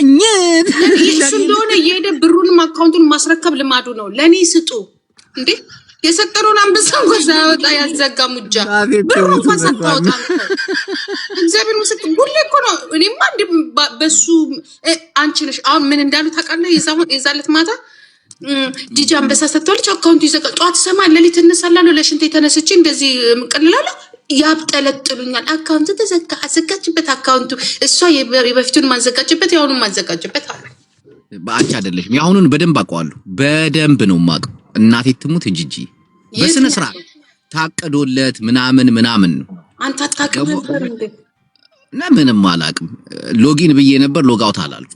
ስጠኝ እሱ እንደሆነ እየሄደ ብሩንም አካውንቱን ማስረከብ ልማዱ ነው። ለኔ ስጡ እንዴ የሰጠሩን አንበሳ ጎዛ ያወጣ ያዘጋ ሙጃ ብሩን ፈሰጣውታ እግዚአብሔር ምስክር ሁሌ እኮ ነው። እኔማ እንደ በሱ አንቺ ነሽ አሁን ምን እንዳሉ ታውቃለህ? የዛለት ማታ ዲጂ አንበሳ ሰጥቷለች። አካውንቱ ይዘጋል። ጧት ሰማል ለሊት እነሳላለሁ ለሽንቴ ተነስቼ እንደዚህ ምቀልላለሁ ያብጠለጥሉኛል። አካውንቱ ተዘጋ አዘጋጅበት አካውንቱ እሷ የበፊቱን ማዘጋጅበት ያሁኑን ማዘጋጅበት አለ። በአንቺ አይደለሽም ያሁኑን በደንብ አውቀዋለሁ። በደንብ ነው የማውቀው። እናቴ ትሙት ጂጂ በስነ ስርዓት ታቀዶለት ምናምን ነው። አንተ አታውቅም ነበር እንዴ? ምንም አላውቅም። ሎጊን ብዬ ነበር ሎጋውት አላልኩ።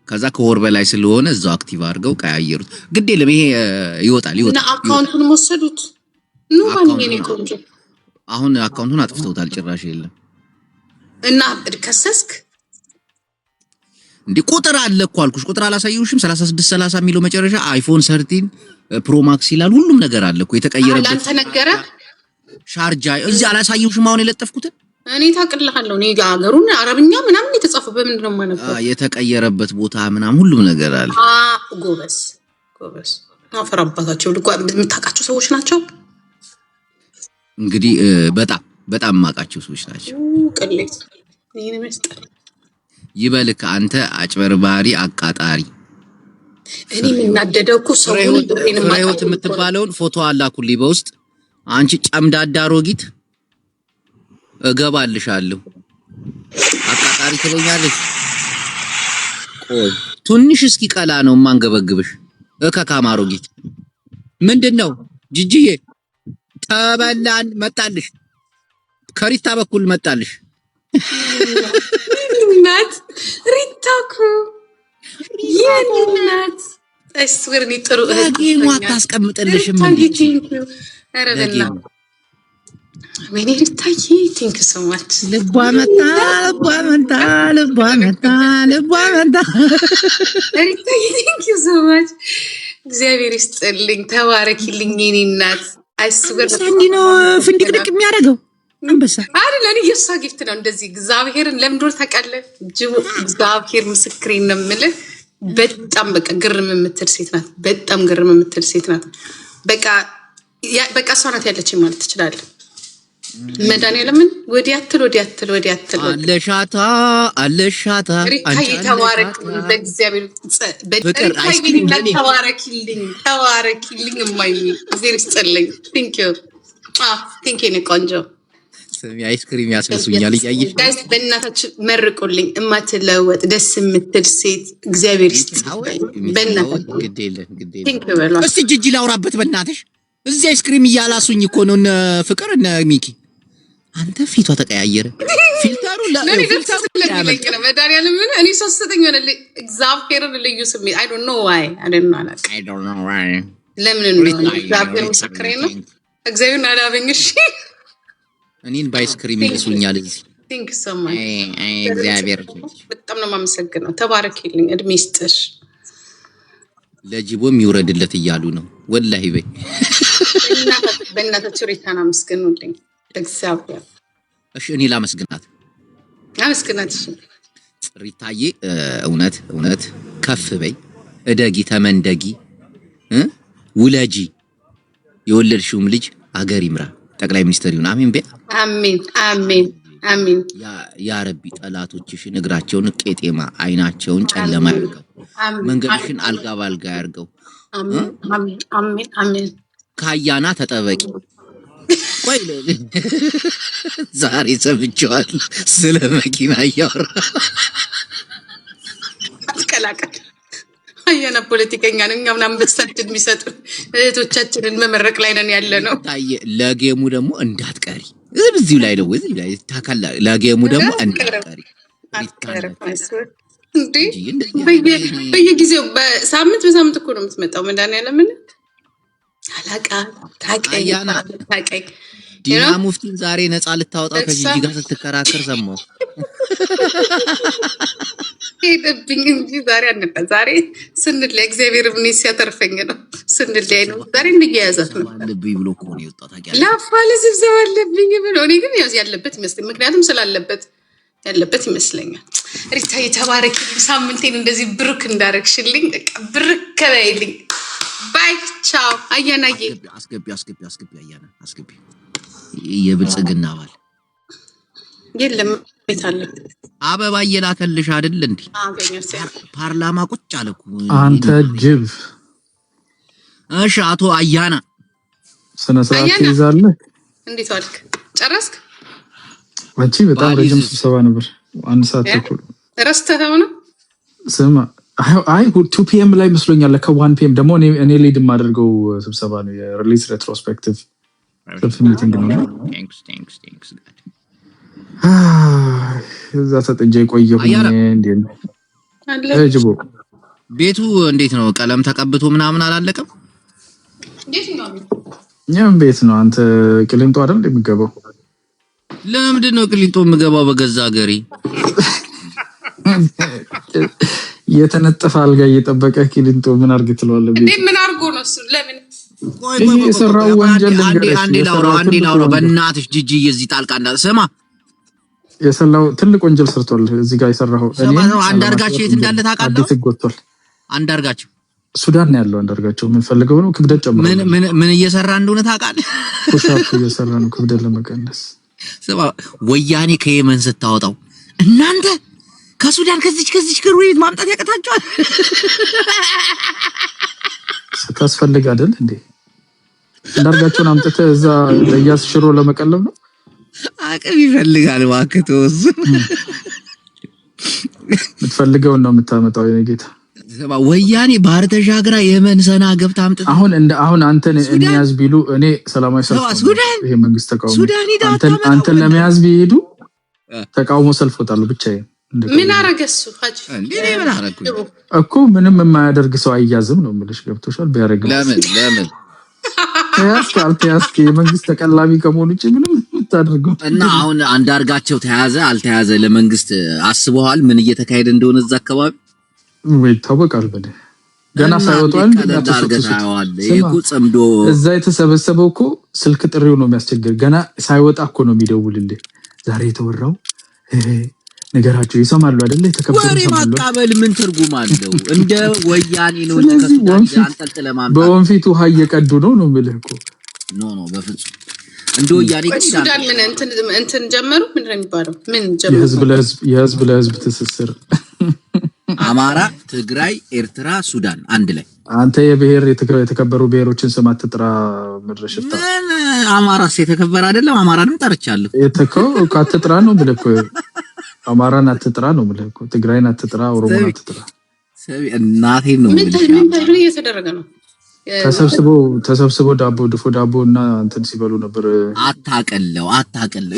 ከዛ ከወር በላይ ስለሆነ እዛው አክቲቭ አድርገው ቀያየሩት። ግድ የለም ይሄ ይወጣል እና አካውንቱን ወሰዱት ነው ማለት ነው። ቆንጆ አሁን አካውንቱን አጥፍተውታል። ጭራሽ የለም እና ከሰስክ እንዴ ቁጥር አለ እኮ አልኩሽ። ቁጥር አላሳየውሽም? 3630 የሚለው መጨረሻ አይፎን 13 ፕሮ ማክስ ይላል። ሁሉም ነገር አለ እኮ የተቀየረበት። አንተ ነገረ ሻርጃ እዚህ አላሳየውሽም? አሁን የለጠፍኩት እኔ ታቅልሃለሁ። እኔ ሀገሩን አረብኛ ምናምን የተጻፈው በምንድን ነው ማለት የተቀየረበት ቦታ ምናምን ሁሉም ነገር አለ። ጎበስ አፈራባታቸው ልቋ የምታውቃቸው ሰዎች ናቸው። እንግዲህ በጣም ማቃቸው ሰዎች ናቸው። ቅሌት ይሄን መስጠት ይበልክ አንተ አጭበርባሪ አቃጣሪ። እኔ የምናደደው እኮ ሰውን ፍሬህይወት የምትባለውን ፎቶ አላኩልኝ በውስጥ አንቺ ጨምዳዳ ሮጊት እገባልሻለሁ አቃጣሪ ትለኛለሽ። ቆይ ትንሽ እስኪ ቀላ ነው ማንገበግብሽ እከካማ ሮጊት ምንድነው? ጂጂዬ ተበላን መጣልሽ ከሪታ በኩል መጣልሽ ናት ሪታኩ የናት አይስወርኒ ጥሩ እህቴ አታስቀምጥልሽም እንዴ? አረበና ምን ይርታይ ቲንክ ሶ ማች ልቧ መጣ ሪታይ ቲንክ ዩ ሶ ማች እግዚአብሔር ይስጥልኝ ተባረኪልኝ የኔ እናት አይስወር እንዲህ ነው ፍንድቅድቅ የሚያደርገው አንበሳ አይደል? ለኔ የሷ ጊፍት ነው። እንደዚህ እግዚአብሔርን ለምንድን ታውቃለህ? እግዚአብሔር ምስክሬን ነው የምልህ። በጣም በቃ ግርም የምትል ሴት ናት። በጣም ግርም የምትል ሴት ናት። በቃ እሷ ናት ያለችኝ ማለት ትችላለህ። መድኃኒዓለምን ወዲያትል አለሻታ ሪካይ ተባረክ በእግዚአብሔር ተባረኪልኝ እማዬ እግዚአብሔር ይስጥልኝ። ቴንክ ዩ ኔ ቆንጆ አይስክሪም ያስመስኛል እያየሽ ጋይስ በእናታችሁ መርቁልኝ። እማትለወጥ ደስ የምትል ሴት እግዚአብሔር ይስጥልኝ። በእናታችሁ ግዴለ እስቲ ጂጂ ላውራበት በእናትሽ። እዚህ አይስክሪም እያላሱኝ እኮ ነው እነ ፍቅር እነ ሚኪ። አንተ ፊቷ ተቀያየረ። ፊልተሩ መድኃኒዓለም እኔ ሶስተኛ ሆነ እግዚአብሔርን ልዩ ስሜት አይ ዶንት ኖ ዋይ ለምን ነው እግዚአብሔር ምስክሬ ነው። እግዚአብሔርን አላበኝሽ እኔን ባይስክሪም ይልሱኛል እዚህ ቲንክ ሶ ማች እግዚአብሔር በጣም ነው የማመሰግነው። ተባረኪልኝ እድሜ ይስጥሽ። ለጅቦም ይውረድለት እያሉ ነው ወላሂ በይ በእናታችሁ ሪታን አመስግኑልኝ እግዚአብሔር። እሺ እኔ ላመስግናት እሺ ሪታዬ እውነት ከፍ በይ እደጊ ተመንደጊ ውለጂ የወለድሽውም ልጅ አገር ይምራ ጠቅላይ ሚኒስትር ይሁን። አሜን በይ አሜን። ያ ረቢ ጠላቶችሽን እግራቸውን ቄጤማ አይናቸውን ጨለማ ያርገው፣ መንገድሽን አልጋ ባልጋ ያርገው። አሜን። ካያና ተጠበቂ። ቆይ ዛሬ ሰምቼዋለሁ ስለ መኪና እያወራ አትቀላቀል። አያና ፖለቲከኛ ነኝ ምናምን በሳችን የሚሰጡ እህቶቻችንን መመረቅ ላይ ነን ያለ ነው። ለጌሙ ደግሞ እንዳትቀሪ እዚሁ ላይ ነው እዚህ ላይ ታካላ ለጌሙ ደግሞ እንዳትቀሪ በየጊዜው በሳምንት እኮ ነው የምትመጣው። መድኃኒዓለም አላቃ ታቀይ ዲና ሙፍቲን ዛሬ ነፃ ልታወጣው ከጂጂ ጋር ስትከራከር ሰማሁ። ሄደብኝ እንጂ ዛሬ ስንል ላይ እግዚአብሔር ምን ሲያተርፈኝ ነው ስንል ላይ ነው ዛሬ እንያያዛት ነው አለብኝ ብሎ እኮ ነው የወጣው። ታውቂያለሽ ላፋለ ስብሰባ አለብኝ ብሎ እኔ ግን ያዝ ያለበት ይመስለኝ። ምክንያቱም ስላለበት ያለበት ይመስለኛል። ሪታ የተባረክ ሳምንቴን እንደዚህ ብሩክ እንዳረግሽልኝ ብሩክ በይልኝ። ባይ ቻው። አያናዬ አስገቢ አያና አስገቢ። የብልጽግና አባል የለም ቤት አለ። አበባ እየላከልሽ አይደል እንዴ? ፓርላማ ቁጭ አለኩ አንተ ጅብ። እሺ አቶ አያና ስነ ስርዓት ትይዛለህ። እንዴት ዋልክ? ጨረስክ? አንቺ በጣም ረጅም ስብሰባ ነበር። 1 ሰዓት ተኩል ረስተኸው ነው? ስማ አይ 2 PM ላይ መስሎኛል። ከ1 PM ደግሞ እኔ ሊድ የማደርገው ስብሰባ ነው። የሪሊዝ ሬትሮስፔክቲቭ ሰልፍ ሚቲንግ ነው። ቴንክስ እዛ ተጠንጀ ቆየሁኝ። እንዴት ነው ጅቦ? ቤቱ እንዴት ነው? ቀለም ተቀብቶ ምናምን አላለቀም? እንዴት ነው? ኛም ቤት ነው። አንተ ቅሊንጦ አይደል የሚገባው? ለምንድን ነው ቅሊንጦ የምገባው? በገዛ ሀገሬ የተነጠፈ አልጋ እየጠበቀ ቅሊንጦ ምን አርግ ትለዋለህ? እንዴ ምን አርጎ ነው እሱ? ለምን የሰራው ወንጀል አንዴ ላውራው በእናትሽ ጂጂ የዚህ ጣልቃ እንዳለ ስማ። የሰራው ትልቅ ወንጀል ሰርቷል። እዚህ ጋር የሰራው አንዳርጋቸው የት እንዳለ ታውቃለህ? አዲስ ጎቷል። አንዳርጋቸው ሱዳን ነው ያለው። አንዳርጋቸው ምን ፈልገው ነው? ክብደት ጨምሮ ምን እየሰራ እንደሆነ ታውቃለህ? ፑሻፕ እየሰራ ነው ክብደት ለመቀነስ። ስማ ወያኔ ከየመን ስታወጣው እናንተ ከሱዳን ከዚች ከሩይት ማምጣት ያቀታቸዋል። ስታስፈልግ አይደል እንዴ? አንዳርጋቸውን አምጥተህ እዛ ለያስ ሽሮ ለመቀለብ ነው። አቅም ይፈልጋል ዋከቶስ የምትፈልገው ነው የምታመጣው። የኔ ጌታ ወያኔ ባህር ተሻግራ የመን ሰና ገብታ አምጥታ አሁን አንተን እንያዝ ቢሉ እኔ ሰላማዊ ሰልፍ ይሄ መንግስት ተቃውሞ አንተን ለመያዝ ቢሄዱ ተቃውሞ ሰልፍ ወጣለሁ ብቻዬን። ምን አረገሱ ሀጅ እንዴ ምን አረኩ እኮ ምንም የማያደርግ ሰው አይያዝም ነው የምልሽ። ገብቶሻል? ቢያረግ ለምን ያስካልተያስክ የመንግስት ተቀላቢ ከመሆኑ ውጪ ምንም ታደርገው እና አሁን አንዳርጋቸው ተያዘ አልተያዘ ለመንግስት አስበዋል? ምን እየተካሄደ እንደሆነ እዛ አካባቢ ወይ ታወቃል? በደ ገና ሳይወጣል ይሄው ጽምዶ እዛ የተሰበሰበው እኮ ስልክ ጥሪው ነው የሚያስቸግር። ገና ሳይወጣ እኮ ነው የሚደውልልህ። ዛሬ የተወራው ነገራቸው ይሰማሉ አይደል? የተከበሩ ወሬ ማቃበል ምን ትርጉም አለው? እንደ ወያኔ ነው አንጠልጥ ለማምጣት በወንፊቱ ውሃ እየቀዱ ነው የምልህ እኮ። ኖ በፍጹም እንደ ወያኔ ግን ሱዳን ምን እንትን ጀመሩ። ምንድን ነው የሚባለው? ምን ጀመሩ? የህዝብ ለህዝብ ትስስር አማራ፣ ትግራይ፣ ኤርትራ፣ ሱዳን አንድ ላይ። አንተ የብሔር የተከበሩ ብሔሮችን ስም አትጥራ። ምድረሽታ ምን አማራስ የተከበረ አይደለም? አማራንም ጠርቻለሁ። አትጥራ ነው ብለህ እኮ አማራን አትጥራ ነው ብለህ እኮ። ትግራይን አትጥራ፣ ኦሮሞን አትጥራ። እናቴን ነው ምን እየተደረገ ነው? ተሰብስበው ድፎ ዳቦ እና እንትን ሲበሉ ነበር። አታቀለው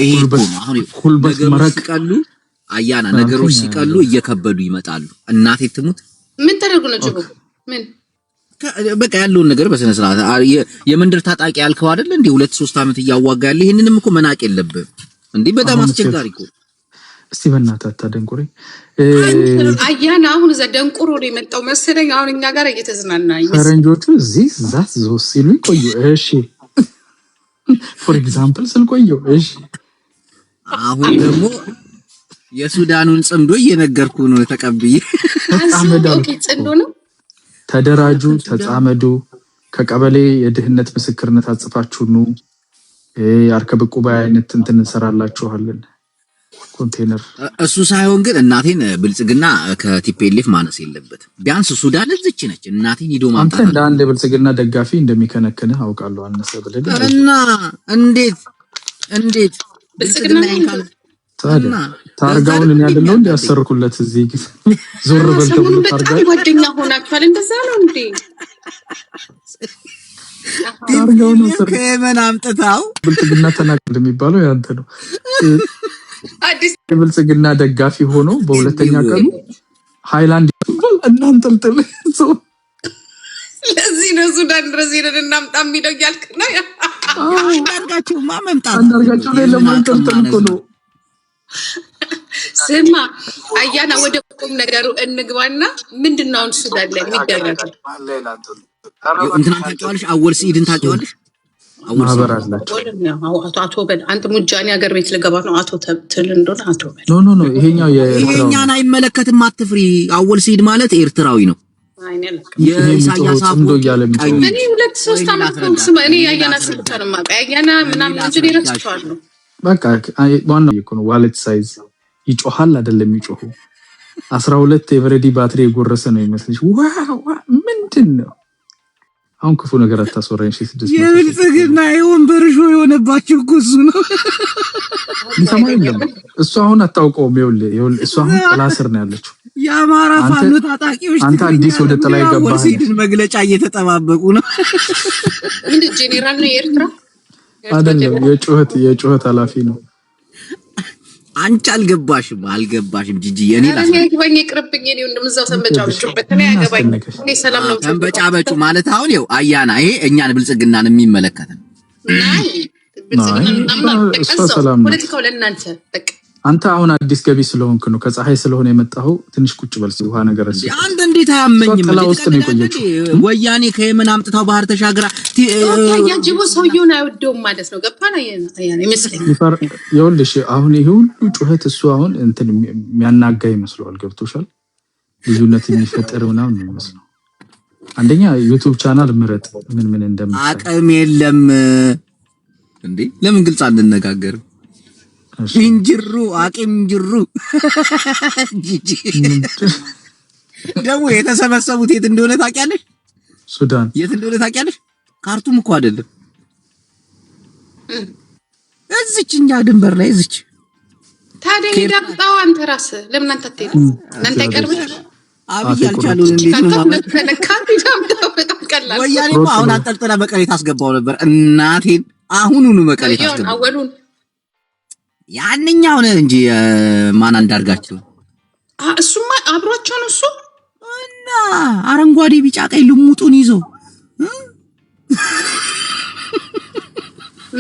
ይሄ ነው አሁን ሁልበት መረቅ ቀሉ አያና ነገሮች ሲቀሉ እየከበዱ ይመጣሉ። እናቴ ትሙት ምን ተደርጉ ነው ጅቦ? ምን በቃ ያለውን ነገር በስነ ስርዓት የመንደር ታጣቂ ያልከው አይደል እንዴ? 2-3 አመት እያዋጋ ያለ ይሄንንም እኮ መናቅ የለብህም እንዴ? በጣም አስቸጋሪ እኮ። እስቲ በእናትህ አታደንቁሪ አያና። አሁን እዛ ደንቁሮ ነው የመጣው መሰለኝ። አሁን እኛ ጋር እየተዝናና ፈረንጆቹ እዚህ ዛት ዞስ ሲሉ ቆዩ። እሺ ፎር ኤግዛምፕል ስል ቆዩ። እሺ አሁን ደግሞ የሱዳኑን ጽምዶ እየነገርኩ ነው ተቀብዬ። ጽምዶ ነው። ተደራጁ፣ ተጻመዱ፣ ከቀበሌ የድህነት ምስክርነት አጽፋችሁ ነው አርከብቁ ባይነት እንትን እንሰራላችኋለን። ኮንቴነር እሱ ሳይሆን ግን እናቴን ብልጽግና ከቲፒኤልኤፍ ማነስ የለበትም። ቢያንስ ሱዳን እዚች ነች። እናቴን ሂዶ ማምጣት አንተ እንደ ብልጽግና ደጋፊ እንደሚከነከንህ አውቃለሁ። አነሰ ብለህ እና እንዴት ብልጽግና ይንካል? ታርጋውን እኔ አይደለሁ እንዴ ያሰርኩለት? እዚህ ዞር በል ተብሎ ታርጋው ጓደኛ ሆናችኋል። እንደዛ ነው እንዴ? ታርጋውን ከየመን አምጥታው ብልጽግና ተናቀል የሚባለው ያንተ ነው። አዲስ የብልጽግና ደጋፊ ሆኖ በሁለተኛ ቀኑ ሃይላንድ እናንተልጥል ሰው ለዚህ ነው ሱዳን ድረስ ሄደን እናምጣ የሚለው እያልክ ነው? አንዳርጋቸውማ መምጣት አንዳርጋቸው ላይ ለማንጠልጠል እኮ ነው። ስማ አያና ወደ ቁም ነገሩ እንግባና ምንድነው አሁን ሱዳን ላይ የሚደረገው? እንትና ታውቂዋለሽ? አወል ሰኢድን ታውቂዋለሽ? ማህበር አላቸው። አቶ በል አንተ ሙጃኔ ሀገር ቤት ልገባ ነው አቶ ትል እንደሆነ አቶ በል ኖ ይሄኛው የኛን አይመለከትም። አትፍሪ። አወል ሲድ ማለት ኤርትራዊ ነው። የኢሳያስ አፍወርቂ እኔ 2-3 አመት ነው ስማ እኔ ያያና ስለተረማ ያያና ምናምን እንጂ ረስቻለሁ። በቃ ዋናው እኮ ነው ዋሌት ሳይዝ ይጮሃል አይደለም ይጮሁ 12 ኤቨሬዲ ባትሪ የጎረሰ ነው ይመስልሽ? ዋው ምንድነው? አሁን ክፉ ነገር አታስወራኝ። 600 የብልጽግና የወንበርሾ የሆነባችሁ እኮ እሱ ነው። ይሰማኛል። እሱ አሁን አታውቀውም። ይኸውልህ እሱ አሁን ጥላስር ነው ያለችው። የአማራ ፋኖ ታጣቂዎች አንተ አዲስ ወደ ጥላይ ገባህ። ወልሲድን መግለጫ እየተጠባበቁ ነው። እንዴ ጄኔራል ነው የኤርትራ አይደለም፣ የጩኸት ኃላፊ ነው። አንቺ አልገባሽም ጂጂ። እኔ ያገባኝ ይቅርብኝ። እኔ እንደምዛው ሰንበጫበጩበት እኔ ያገባኝ እኔ ሰላም ነው ሰንበጫበጩ ማለት አሁን ይኸው አያና ይሄ እኛን ብልጽግናን የሚመለከት ነው። ፖለቲካው ለእናንተ በቃ አንተ አሁን አዲስ ገቢ ስለሆንክ ነው ከፀሐይ ስለሆነ የመጣው ትንሽ ቁጭ በል ውሃ ነገር እሱ አንተ እንዴት አያመኝም? ወያኔ ከየመን አምጥታው ባህር ተሻግራ ያጅቦ ሰውየውን አይወደውም ማለት ነው። ገባና ያያኔ መስለኝ ይኸውልሽ አሁን ይሄ ሁሉ ጩኸት እሱ አሁን እንትን የሚያናጋ ይመስለዋል። ገብቶሻል? ልዩነት የሚፈጠር ምናምን ነው የሚመስለው። አንደኛ ዩቲዩብ ቻናል ምረጥ ምን እንደምትሰራ አቅም የለም እንዴ? ለምን ግልጽ አንነጋገርም? እንጅሩ አቂም እንጅሩ ጂጂ ደግሞ የተሰበሰቡት የት እንደሆነ ታውቂያለሽ? ሱዳን። የት እንደሆነ ታውቂያለሽ? ካርቱም እኮ አይደለም፣ እዚች እኛ ድንበር ላይ እዚች። ታዲያ ሄዳጣው አንተ ራስህ ለምን አንተ አትሄድም? እናንተ አይቀርብም? አብይ ያልቻሉን እንዴት ነው ወያኔ አሁን አንጠልጥላ መቀሌ ታስገባው ነበር እናቴን። አሁኑኑ መቀሌ ታስገባው አወሉን ያንኛው ነው እንጂ ማን አንዳርጋቸው እሱማ አብሯቸው ነው እሱ እና አረንጓዴ ቢጫ ቀይ ልሙጡን ይዞ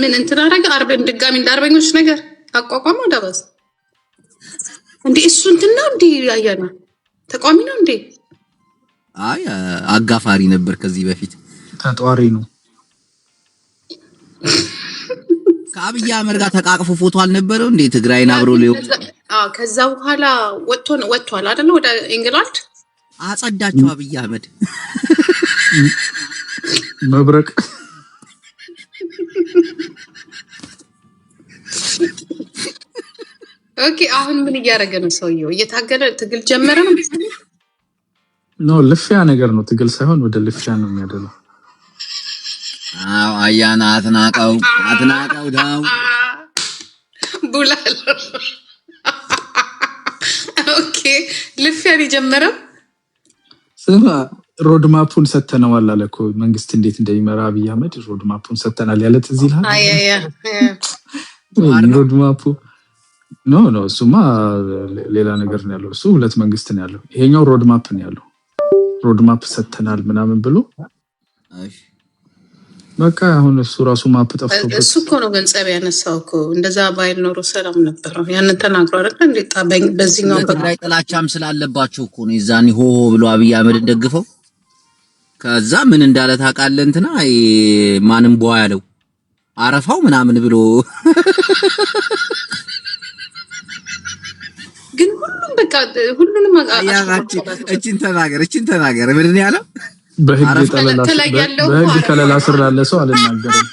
ምን እንትን አደረገ። አርበን ድጋሚ እንዳርበኞች ነገር አቋቋመው ዳባስ እንዴ እሱ እንትን ነው እንዴ ያያና ተቋሚ ነው እንዴ? አይ አጋፋሪ ነበር ከዚህ በፊት ተጧሪ ነው። ከአብይ አህመድ ጋር ተቃቅፎ ፎቶ አልነበረው እንዴ? ትግራይን አብሮ ሊው ከዛ በኋላ ወጥቷል አይደል? ወደ ኢንግላንድ አጸዳቸው አብይ አህመድ መብረቅ ኦኬ። አሁን ምን እያደረገ ነው ሰውየው? እየታገለ ትግል ጀመረ ነው? ኖ ልፍያ ነገር ነው። ትግል ሳይሆን ወደ ልፍያ ነው የሚያደለው። አያና አትናቀው ዳው ቡላል ኦኬ። ልፍያን የጀመረው ስማ ሮድ ማፑን ሰተነዋል አለ እኮ መንግስት እንዴት እንደሚመራ አብይ አህመድ ሮድ ማፑን ሰተናል ያለ ትዝ ይልሃል? ሮድ ማፑ ኖ እሱማ ሌላ ነገር ነው ያለው። እሱ ሁለት መንግስት ነው ያለው። ይሄኛው ሮድ ማፕ ነው ያለው። ሮድ ማፕ ሰተናል ምናምን ብሎ በቃ አሁን እሱ ራሱ ማፕ ጠፍቶበት እሱ እኮ ነው ገንዘብ ያነሳው እኮ። እንደዛ ባይል ኖሮ ሰላም ነበር። ያንን ተናግሮ አይደል እንዴ? በዚህኛው በትግራይ ጥላቻም ስላለባቸው እኮ ነው የዛኔ ሆ ብሎ አብይ አህመድን ደግፈው። ከዛ ምን እንዳለ ታውቃለህ? እንትና ማንም ቦያ ያለው አረፋው ምናምን ብሎ ግን ሁሉንም እቺን ተናገር ምን ነው ያለው? በህግ ከለላ ስር ላለ ሰው አልናገርም።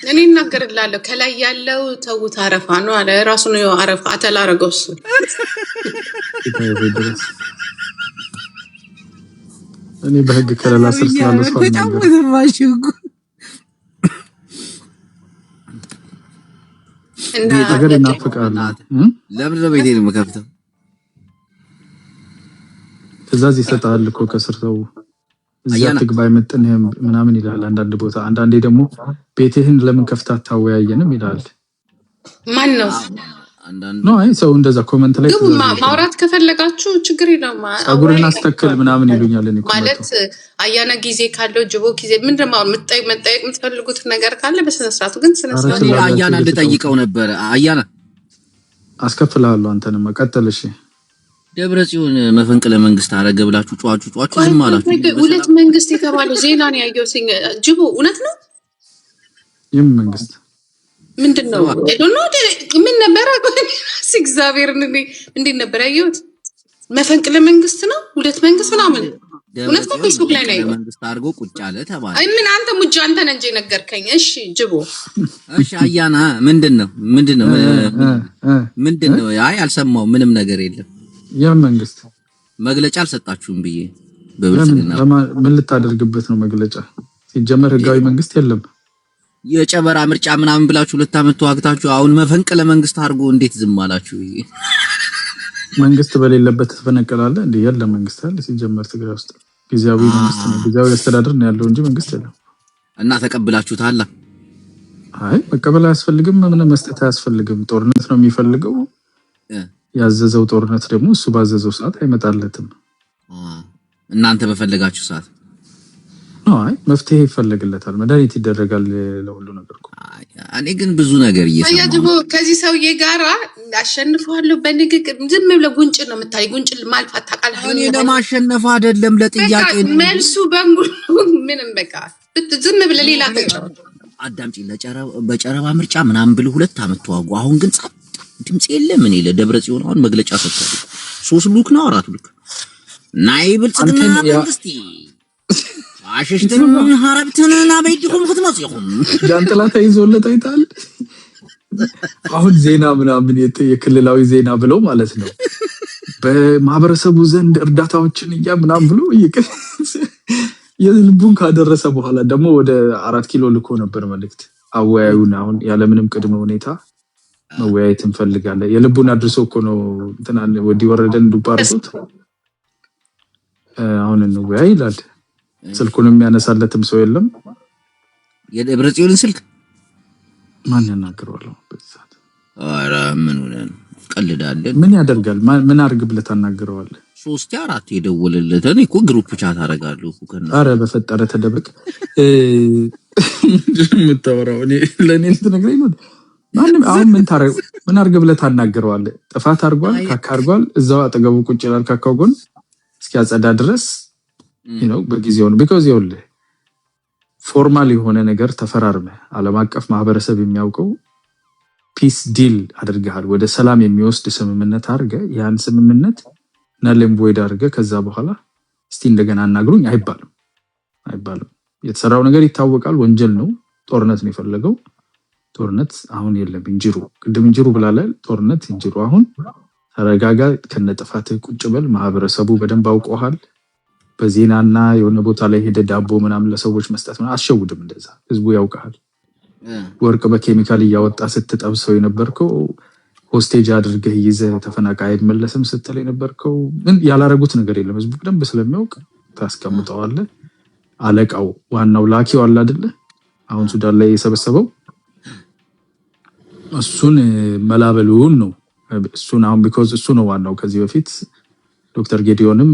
እኔ እናገርላለሁ። ከላይ ያለው ተውት አረፋ ነው አለ ራሱ ነው አረፋ አተላረገውስ እኔ በህግ ከለላ ስር ስላለ ሰው አልናገርም። እና ነገር ይናፍቃል። ለምን ነው ቤቴን የምከፍተው? ትእዛዝ ይሰጣል እኮ ከስር ሰው እዛ ትግባ አይመጥንህም ምናምን ይላል አንዳንድ ቦታ። አንዳንዴ ደግሞ ቤትህን ለምን ከፍታ አታወያየንም ይላል። ማን ነው? አይ ሰው እንደዛ ኮሜንት ላይ ማውራት ከፈለጋችሁ ችግር የለውም። ጸጉርህን አስተካክል ምናምን ይሉኛል። እኔ ማለት አያና ጊዜ ካለው ጅቦ ጊዜ ምንድን ነው መጠየቅ የምትፈልጉት ነገር ካለ በስነ ስርዓቱ ግን ስነ ስርዓቱ አያና እንድጠይቀው ነበር። አያና አስከፍልሃለሁ አንተንም መቀጠል። እሺ ደብረጽዮን መፈንቅለ መንግስት አረገ ብላችሁ ጫጩ ዝም አላችሁ። ሁለት መንግስት የተባለው ዜና ነው ያየው። ጅቦ እውነት ነው የምን መንግስት ምንድነው? ምን ነበር እግዚአብሔር እንዴት ነበር ያየሁት? መፈንቅለ መንግስት ነው። ሁለት መንግስት ምናምን እውነት ነው። ፌስቡክ ላይ ነው መንግስት አድርጎ ቁጭ አለ ተባለ። አይ ምን አንተ ሙጃ አንተ ነህ እንጂ ነገርከኝ። እሺ ጅቦ እሺ አያና ምንድነው? አይ አልሰማው ምንም ነገር የለም። የምን መንግስት መግለጫ አልሰጣችሁም ብዬ በብልጽግና ምን ልታደርግበት ነው መግለጫ? ሲጀመር ህጋዊ መንግስት የለም። የጨበራ ምርጫ ምናምን ብላችሁ 2 አመት ተዋግታችሁ አሁን መፈንቅለ መንግስት አድርጎ እንዴት ዝም አላችሁ? መንግስት በሌለበት ተፈነቀላለ እንዴ? የለም መንግስት አለ። ሲጀመር ትግራይ ውስጥ ጊዜያዊ መንግስት ነው፣ ጊዜያዊ አስተዳደር ነው ያለው እንጂ መንግስት የለም። እና ተቀብላችሁታል? አይ መቀበል አያስፈልግም፣ ምንም መስጠት አያስፈልግም። ጦርነት ነው የሚፈልገው። ያዘዘው ጦርነት ደግሞ እሱ ባዘዘው ሰዓት አይመጣለትም። እናንተ በፈለጋችሁ ሰዓት አይ መፍትሄ ይፈልግለታል፣ መድኃኒት ይደረጋል ለሁሉ ነገር እኮ። እኔ ግን ብዙ ነገር እየሰማሁ ከዚህ ሰውዬ ጋራ አሸንፈዋለሁ በንግግር ዝም ብለህ ጉንጭ ነው የምታይ። ጉንጭ ማልፋት ታውቃለህ። እኔ ለማሸነፍ አይደለም ለጥያቄ ነው መልሱ በሙሉ ምንም በቃ ዝም ብለህ ሌላ ተጫወት። አዳምጪ። በጨረባ ምርጫ ምናምን ብለህ 2 አመት ተዋጉ። አሁን ግን ድምጽ የለም። እኔ ለደብረ ጽዮን አሁን መግለጫ ሰጥቷል። 3 ሉክ ነው 4 ሉክ ናይ ብልጽግና መንግስቲ አሽሽተን ሀረብተና በይድኩም ክትመጽይኩም ጃንጥላ ተይዞለት አይታል። አሁን ዜና ምናምን የክልላዊ ዜና ብለው ማለት ነው በማህበረሰቡ ዘንድ እርዳታዎችን ምናምን ብሎ የልቡን ካደረሰ በኋላ ደግሞ ወደ 4 ኪሎ ልኮ ነበር መልእክት። አወያዩን አሁን ያለምንም ቅድመ ሁኔታ መወያየት እንፈልጋለን። የልቡን አድርሶ እኮ ነው እንትና ወዲ ወረደን ዱባርቶት አሁን እንወያይ ይላል። ስልኩንም ያነሳለትም ሰው የለም። የደብረ ጽዮንን ስልክ ማን ያናግረዋል በዛት? ኧረ ምን ሆነን ቀልዳለን። ምን ያደርጋል? ምን አርግ ብለህ ታናግረዋለህ? 3 4 የደወለለት እኔ እኮ ግሩፕ ቻት አደርጋለሁ እኮ ከና። ኧረ በፈጠረ ተደበቅ። የምታወራው እኔ ለኔ ልትነግረኝ ነው? ማንም አሁን ምን አርግ ብለህ ታናግረዋለህ? ጥፋት አርጓል፣ ካካ አርጓል። እዛው አጠገቡ ቁጭ ይላል ካካው ጎን እስኪያጸዳ ድረስ በጊዜው ነው። ቢኮዝ ይኸውልህ ፎርማል የሆነ ነገር ተፈራርመ ዓለም አቀፍ ማህበረሰብ የሚያውቀው ፒስ ዲል አድርገሃል፣ ወደ ሰላም የሚወስድ ስምምነት አድርገ ያን ስምምነት ነለም ቮይድ አድርገ ከዛ በኋላ እስቲ እንደገና አናግሩኝ አይባልም። የተሰራው ነገር ይታወቃል፣ ወንጀል ነው። ጦርነት ነው የፈለገው። ጦርነት አሁን የለም። እንጅሩ ቅድም እንጅሩ ብላላል። ጦርነት እንጅሩ አሁን ተረጋጋ፣ ከነጥፋት ቁጭ በል። ማህበረሰቡ በደንብ አውቀዋል። በዜናና የሆነ ቦታ ላይ ሄደ ዳቦ ምናምን ለሰዎች መስጠት ነው። አስሸውድም፣ እንደዛ ህዝቡ ያውቃል። ወርቅ በኬሚካል እያወጣ ስትጠብሰው የነበርከው ሆስቴጅ አድርገህ ይዘህ ተፈናቃይ አይመለስም ስትል የነበርከው ምን ያላረጉት ነገር የለም። ህዝቡ በደንብ ስለሚያውቅ ታስቀምጠዋለህ። አለቃው ዋናው ላኪው አለ አይደለ? አሁን ሱዳን ላይ የሰበሰበው እሱን መላበሉን ነው። እሱን አሁን ቢኮዝ እሱ ነው ዋናው። ከዚህ በፊት ዶክተር ጌዲዮንም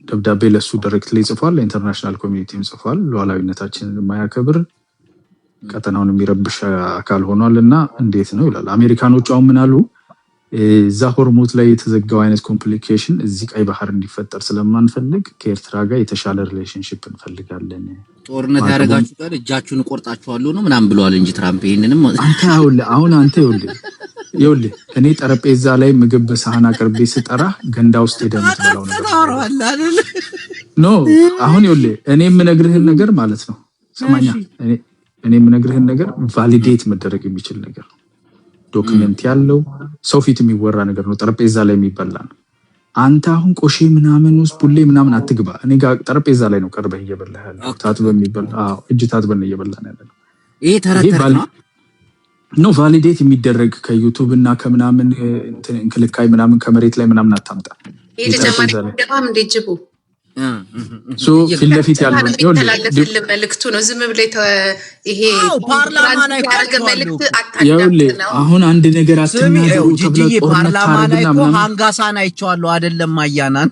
ደብዳቤ ለሱ ዳይሬክትሊ ጽፏል፣ ለኢንተርናሽናል ኮሚኒቲም ጽፏል። ሉዓላዊነታችንን የማያከብር ቀጠናውን የሚረብሽ አካል ሆኗል እና እንዴት ነው ይላል። አሜሪካኖቹ አሁን ምን አሉ? እዛ ሆርሙዝ ላይ የተዘጋው አይነት ኮምፕሊኬሽን እዚህ ቀይ ባህር እንዲፈጠር ስለማንፈልግ ከኤርትራ ጋር የተሻለ ሪሌሽንሺፕ እንፈልጋለን። ጦርነት ያደረጋችሁ ጋር እጃችሁን ቆርጣችኋለሁ ነው ምናምን ብለዋል እንጂ ትራምፕ ይሄንንም አንተ አሁን አንተ ይኸውልህ እኔ ጠረጴዛ ላይ ምግብ በሳህን አቅርቤ ስጠራ ገንዳ ውስጥ ሄደህ የምትበላው ነገር ነው። አሁን ይኸውልህ እኔ የምነግርህን ነገር ማለት ነው ሰማኛ፣ እኔ የምነግርህን ነገር ቫሊዴት መደረግ የሚችል ነገር ነው። ዶክመንት ያለው ሰው ፊት የሚወራ ነገር ነው። ጠረጴዛ ላይ የሚበላ ነው። አንተ አሁን ቆሼ ምናምን ውስጥ ቡሌ ምናምን አትግባ። እኔ ጋር ጠረጴዛ ላይ ነው ቀርበህ እየበላህ ያለው። ታጥበህ የሚበላ እጅ ታጥበን እየበላን ያለ ነው። ይሄ ተረተረ ነው ቫሊዴት የሚደረግ ከዩቲዩብ እና ከምናምን እንክልካይ ምናምን ከመሬት ላይ ምናምን አታምጣ። ይሄ ተጨማሪ ደማም እንደጅቡ ፊት ለፊት ያለው ይኸውልህ መልእክቱ ነው። ዝም ብለህ ይሄ ፓርላማ ላይ ያደረገ መልእክት አታዳምጥ ነው። አሁን አንድ ነገር አትናገሩ ተብሎ ፓርላማ ላይ እኮ ሃንጋሳን አይቼዋለሁ አይደለም አያናን።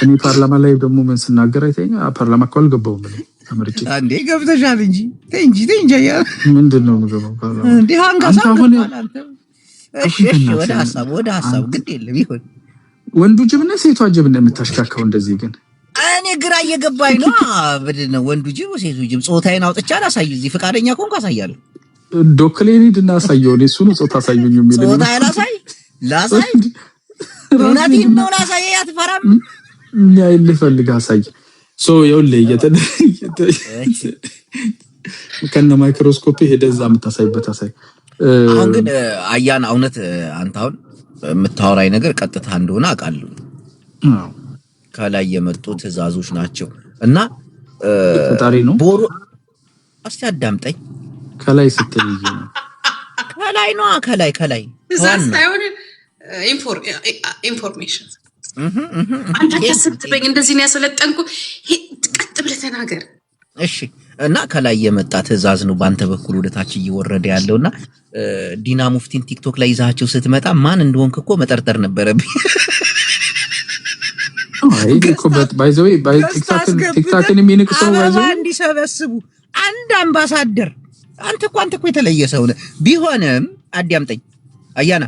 እኔ ፓርላማ ላይ ደግሞ ምን ስናገር አይተኛ ፓርላማ እኮ አልገባሁም ነው ተመርጬ አንዴ ገብተሻል እንጂ ተይ እንጂ ያ ምንድነው የምገባው ፓርላማ እንዴ ሃንጋሳ እሺ ወደ ሐሳብ ግድ የለም ይሁን። ወንዱ ጅብና ሴቷ ጅብና የምታሽካካው እንደዚህ ግን እኔ እኔ ግራ እየገባኝ ነው። በደነ ወንዱ ጅብ ሴቱ ጅብ ጾታዬን አውጥቻ ላሳይ እዚህ ፈቃደኛ ኮንኩ አሳያለሁ። ዶክሌኒ ድና አሳየው እኔ እሱን ጾታ አሳዩኝ የሚል ጾታ ላሳይ እውነቴን ነው ላሳይ አትፈራም ምን ያይል ፈልግ አሳይ ሶ ይኸውልህ ከነ ማይክሮስኮፕ ሄደዛ የምታሳይበት አሳይ አሁን ግን አያና እውነት አንተ አሁን የምታወራይ ነገር ቀጥታ እንደሆነ አውቃለሁ ከላይ የመጡ ትዕዛዞች ናቸው እና ፈጣሪ ነው ቦሩ እስቲ አዳምጠኝ ከላይ ስትል ነው ከላይ ነው ከላይ ትዕዛዝ ሳይሆን ኢንፎርሜሽን አንተ ስትበኝ እንደዚህ ነው ያሰለጠንኩ ቀጥ ብለህ ተናገር እሺ እና ከላይ የመጣ ትዕዛዝ ነው ባንተ በኩል ወደታች እየወረደ ያለውና ዲና ሙፍቲን ቲክቶክ ላይ ይዛቸው ስትመጣ ማን እንደሆንክ እኮ መጠርጠር ነበረብኝ አይ ኮበት ባይ ዘ ዌይ ባይ ቲክቶክን የሚንቅሰው ባይ ዘ ዌይ እንዲሰበስቡ አንድ አምባሳደር አንተ እኮ የተለየ ሰው ነህ ቢሆንም አዳምጠኝ አያና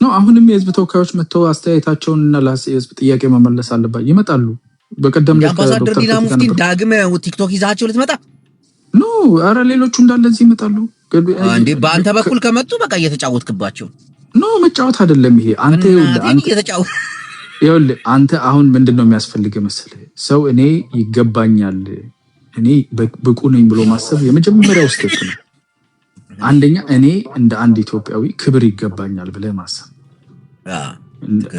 ነው አሁንም የህዝብ ተወካዮች መተው አስተያየታቸውንና ለህዝብ ጥያቄ መመለስ አለባቸው ይመጣሉ በቀደም ለአምባሳደር ዲና ሙፍቲን ዳግመ ቲክቶክ ይዛቸው ልትመጣ ኖ አረ ሌሎቹ እንዳለ እዚህ ይመጣሉ እንዴ በአንተ በኩል ከመጡ በቃ እየተጫወትክባቸው ኖ መጫወት አይደለም ይሄ አንተ ይኸውልህ አንተ አሁን ምንድነው የሚያስፈልገው መሰለህ ሰው እኔ ይገባኛል እኔ ብቁ ነኝ ብሎ ማሰብ የመጀመሪያው ስቴፕ ነው አንደኛ እኔ እንደ አንድ ኢትዮጵያዊ ክብር ይገባኛል ብለህ ማሰብ